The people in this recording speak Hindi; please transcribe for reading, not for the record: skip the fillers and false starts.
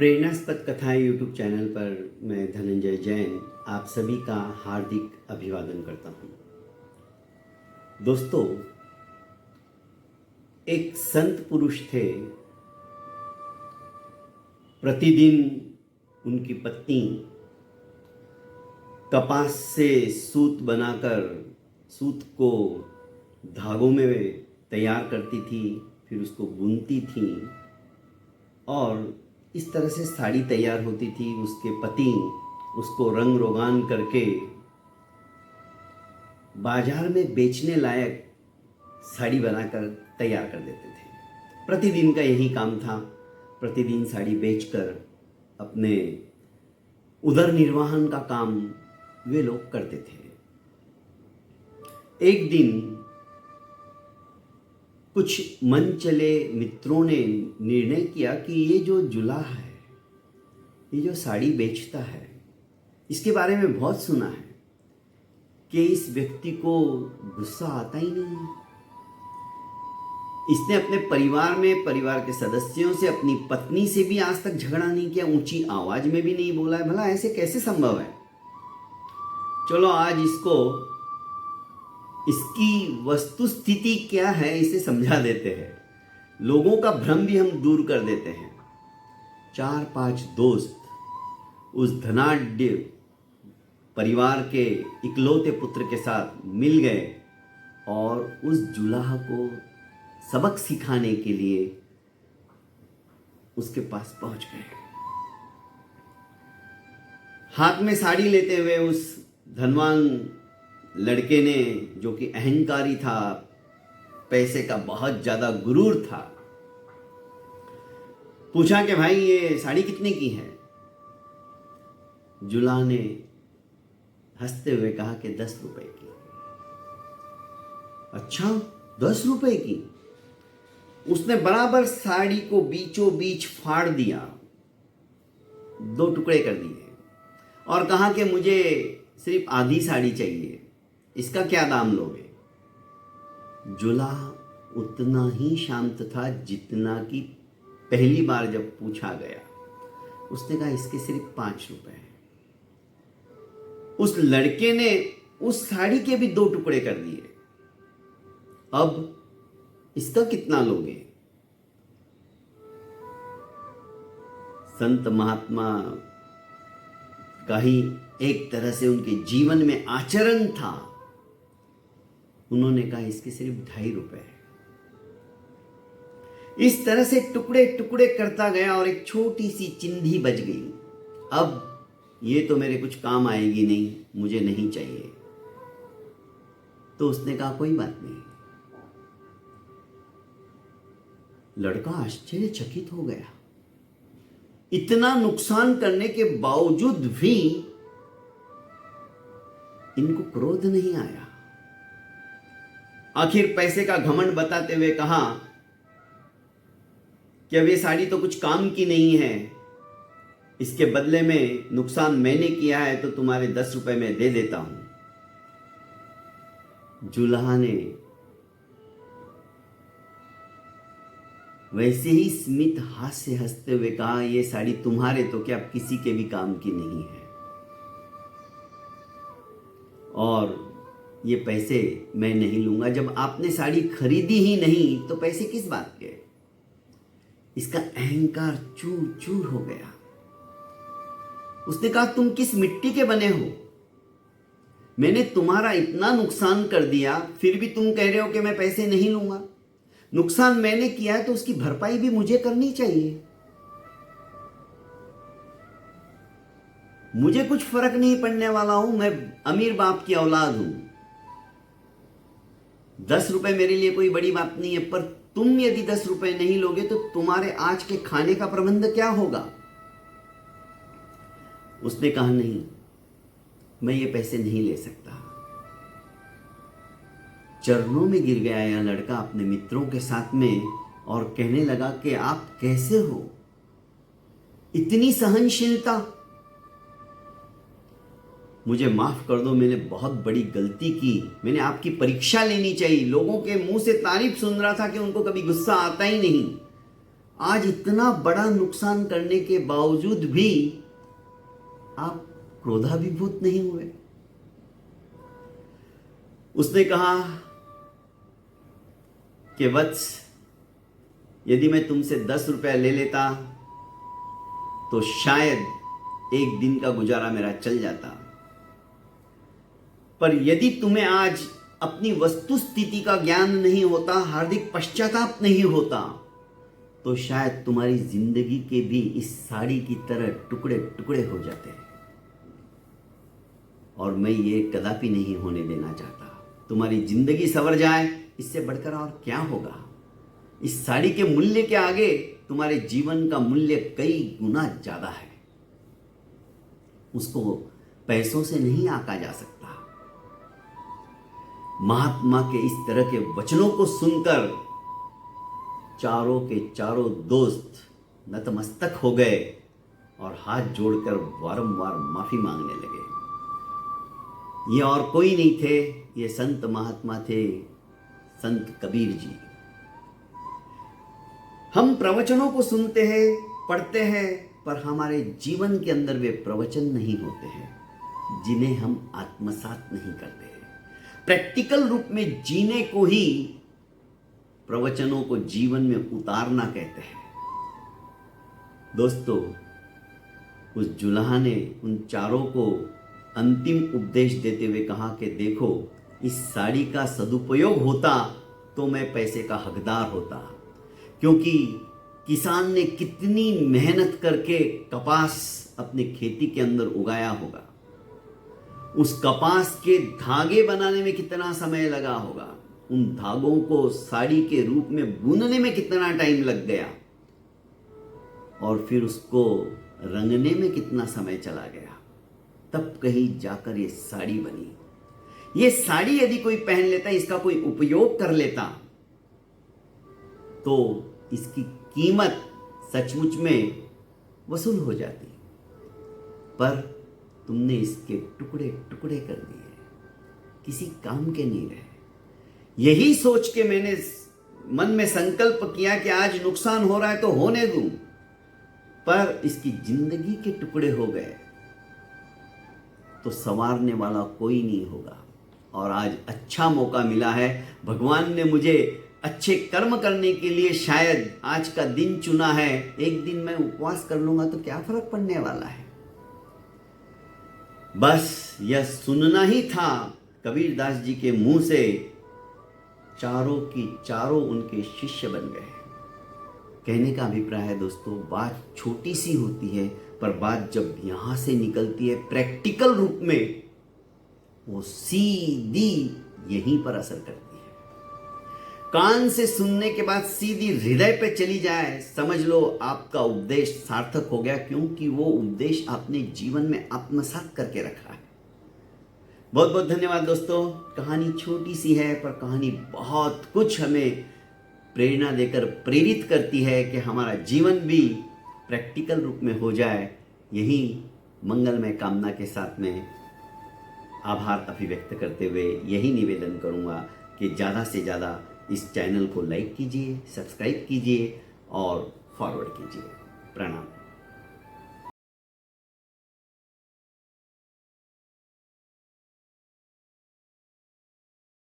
प्रेरणास्पद कथाएं यूट्यूब चैनल पर मैं धनंजय जैन आप सभी का हार्दिक अभिवादन करता हूं। दोस्तों, एक संत पुरुष थे। प्रतिदिन उनकी पत्नी कपास से सूत बनाकर सूत को धागों में तैयार करती थी, फिर उसको बुनती थी और इस तरह से साड़ी तैयार होती थी। उसके पति उसको रंग रोगान करके बाजार में बेचने लायक साड़ी बनाकर तैयार कर देते थे। प्रतिदिन का यही काम था। प्रतिदिन साड़ी बेचकर अपने उदर निर्वाहन का काम वे लोग करते थे। एक दिन कुछ मन चले मित्रों ने निर्णय किया कि ये जो जुलाहा है, ये जो साड़ी बेचता है, इसके बारे में बहुत सुना है कि इस व्यक्ति को गुस्सा आता ही नहीं है। इसने अपने परिवार के सदस्यों से, अपनी पत्नी से भी आज तक झगड़ा नहीं किया, ऊंची आवाज में भी नहीं बोला है। भला ऐसे कैसे संभव है? चलो आज इसकी वस्तु स्थिति क्या है इसे समझा देते हैं। लोगों का भ्रम भी हम दूर कर देते हैं। 4-5 दोस्त उस धनाढ्य परिवार के इकलौते पुत्र के साथ मिल गए और उस जुलाहा को सबक सिखाने के लिए उसके पास पहुंच गए। हाथ में साड़ी लेते हुए उस धनवान लड़के ने, जो कि अहंकारी था, पैसे का बहुत ज्यादा गुरूर था, पूछा कि भाई ये साड़ी कितने की है? जुलाहा ने हंसते हुए कहा कि 10 रुपए की। अच्छा, 10 रुपए की? उसने बराबर साड़ी को बीचों बीच फाड़ दिया, 2 टुकड़े कर दिए और कहा कि मुझे सिर्फ आधी साड़ी चाहिए, इसका क्या दाम लोगे? जुलाहा उतना ही शांत था जितना कि पहली बार जब पूछा गया। उसने कहा इसके सिर्फ 5 रुपए हैं। उस लड़के ने उस साड़ी के भी 2 टुकड़े कर दिए। अब इसका कितना लोगे? संत महात्मा का ही एक तरह से उनके जीवन में आचरण था। उन्होंने कहा इसके सिर्फ 2.5 रुपए है। इस तरह से टुकड़े टुकड़े करता गया और एक छोटी सी चिंधी बच गई। अब ये तो मेरे कुछ काम आएगी नहीं, मुझे नहीं चाहिए। तो उसने कहा कोई बात नहीं। लड़का आश्चर्यचकित हो गया। इतना नुकसान करने के बावजूद भी इनको क्रोध नहीं आया। आखिर पैसे का घमंड बताते हुए कहा कि अब ये साड़ी तो कुछ काम की नहीं है, इसके बदले में नुकसान मैंने किया है तो तुम्हारे 10 रुपए मैं दे देता हूं। जुलाहा ने वैसे ही स्मित हास्य हंसते हुए कहा ये साड़ी तुम्हारे तो क्या किसी के भी काम की नहीं है, और ये पैसे मैं नहीं लूंगा। जब आपने साड़ी खरीदी ही नहीं तो पैसे किस बात के? इसका अहंकार चूर चूर हो गया। उसने कहा तुम किस मिट्टी के बने हो? मैंने तुम्हारा इतना नुकसान कर दिया, फिर भी तुम कह रहे हो कि मैं पैसे नहीं लूंगा। नुकसान मैंने किया है तो उसकी भरपाई भी मुझे करनी चाहिए। मुझे कुछ फर्क नहीं पड़ने वाला हूं, मैं अमीर बाप की औलाद हूं। 10 रुपए मेरे लिए कोई बड़ी बात नहीं है, पर तुम यदि 10 रुपए नहीं लोगे तो तुम्हारे आज के खाने का प्रबंध क्या होगा? उसने कहा नहीं, मैं ये पैसे नहीं ले सकता। चरणों में गिर गया यह लड़का अपने मित्रों के साथ में और कहने लगा कि आप कैसे हो? इतनी सहनशीलता? मुझे माफ कर दो, मैंने बहुत बड़ी गलती की। मैंने आपकी परीक्षा लेनी चाहिए। लोगों के मुंह से तारीफ सुन रहा था कि उनको कभी गुस्सा आता ही नहीं। आज इतना बड़ा नुकसान करने के बावजूद भी आप क्रोधाभिभूत नहीं हुए। उसने कहा कि वत्स, यदि मैं तुमसे 10 रुपया ले लेता तो शायद एक दिन का गुजारा मेरा चल जाता, पर यदि तुम्हें आज अपनी वस्तु स्थिति का ज्ञान नहीं होता, हार्दिक पश्चाताप नहीं होता, तो शायद तुम्हारी जिंदगी के भी इस साड़ी की तरह टुकड़े टुकड़े हो जाते। और मैं ये कदापि नहीं होने देना चाहता। तुम्हारी जिंदगी संवर जाए, इससे बढ़कर और क्या होगा। इस साड़ी के मूल्य के आगे तुम्हारे जीवन का मूल्य कई गुना ज्यादा है। उसको पैसों से नहीं आंका जा सकता। महात्मा के इस तरह के वचनों को सुनकर चारों के चारों दोस्त नतमस्तक हो गए और हाथ जोड़कर बारंबार माफी मांगने लगे। ये और कोई नहीं थे, ये संत महात्मा थे, संत कबीर जी। हम प्रवचनों को सुनते हैं, पढ़ते हैं, पर हमारे जीवन के अंदर वे प्रवचन नहीं होते हैं, जिन्हें हम आत्मसात नहीं करते हैं। प्रैक्टिकल रूप में जीने को ही प्रवचनों को जीवन में उतारना कहते हैं। दोस्तों, उस जुलाहा ने उन चारों को अंतिम उपदेश देते हुए कहा कि देखो, इस साड़ी का सदुपयोग होता तो मैं पैसे का हकदार होता, क्योंकि किसान ने कितनी मेहनत करके कपास अपने खेती के अंदर उगाया होगा, उस कपास के धागे बनाने में कितना समय लगा होगा, उन धागों को साड़ी के रूप में बुनने में कितना टाइम लग गया, और फिर उसको रंगने में कितना समय चला गया, तब कहीं जाकर ये साड़ी बनी। ये साड़ी यदि कोई पहन लेता, इसका कोई उपयोग कर लेता, तो इसकी कीमत सचमुच में वसूल हो जाती। पर तुमने इसके टुकड़े टुकड़े कर दिए, किसी काम के नहीं रहे। यही सोच के मैंने मन में संकल्प किया कि आज नुकसान हो रहा है तो होने दूं, पर इसकी जिंदगी के टुकड़े हो गए तो संवारने वाला कोई नहीं होगा। और आज अच्छा मौका मिला है, भगवान ने मुझे अच्छे कर्म करने के लिए शायद आज का दिन चुना है। एक दिन मैं उपवास कर लूंगा तो क्या फर्क पड़ने वाला है। बस यह सुनना ही था कबीर दास जी के मुंह से। चारों की चारों उनके शिष्य बन गए। कहने का अभिप्राय है दोस्तों, बात छोटी सी होती है, पर बात जब यहां से निकलती है प्रैक्टिकल रूप में, वो सीधी यहीं पर असर करती है। कान से सुनने के बाद सीधी हृदय पे चली जाए, समझ लो आपका उपदेश सार्थक हो गया, क्योंकि वो उपदेश आपने जीवन में आत्मसात करके रखा है। बहुत बहुत धन्यवाद दोस्तों। कहानी छोटी सी है, पर कहानी बहुत कुछ हमें प्रेरणा देकर प्रेरित करती है कि हमारा जीवन भी प्रैक्टिकल रूप में हो जाए। यही मंगलमय कामना के साथ में आभार अभिव्यक्त करते हुए यही निवेदन करूंगा कि ज़्यादा से ज़्यादा इस चैनल को लाइक कीजिए, सब्सक्राइब कीजिए और फॉरवर्ड कीजिए। प्रणाम।